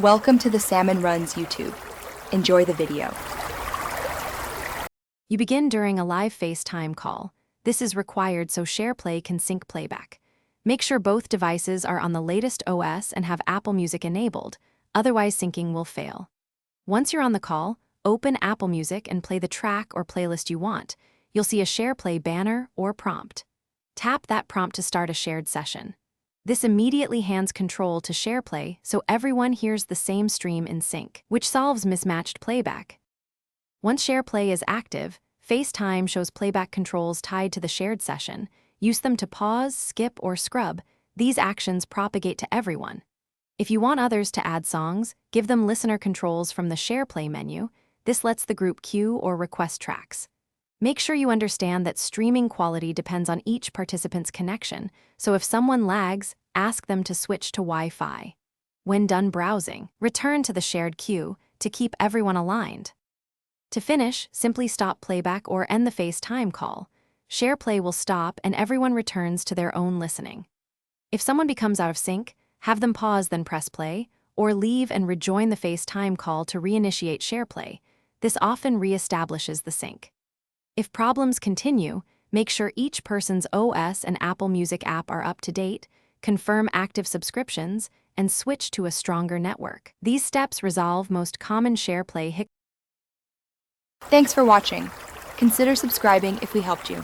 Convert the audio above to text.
Welcome to the Salmon Runs YouTube. Enjoy the video. You begin during a live FaceTime call. This is required so Shareplay can sync playback. Make sure both devices are on the latest OS and have Apple Music enabled, otherwise syncing will fail. Once you're on the call, open Apple Music and play the track or playlist you want. You'll see a Shareplay banner or prompt. Tap that prompt to start a shared session. This immediately hands control to Shareplay so everyone hears the same stream in sync, which solves mismatched playback. Once Shareplay is active, FaceTime shows playback controls tied to the shared session. Use them to pause, skip, or scrub. These actions propagate to everyone. If you want others to add songs, give them listener controls from the Shareplay menu. This lets the group queue or request tracks. Make sure you understand that streaming quality depends on each participant's connection, so if someone lags, ask them to switch to Wi-Fi. When done browsing, return to the shared queue to keep everyone aligned. To finish, simply stop playback or end the FaceTime call. Shareplay will stop and everyone returns to their own listening. If someone becomes out of sync, have them pause then press play, or leave and rejoin the FaceTime call to reinitiate Shareplay. This often reestablishes the sync. If problems continue, make sure each person's OS and Apple Music app are up to date, confirm active subscriptions, and switch to a stronger network. These steps resolve most common Shareplay hiccups. Thanks for watching. Consider subscribing if we helped you.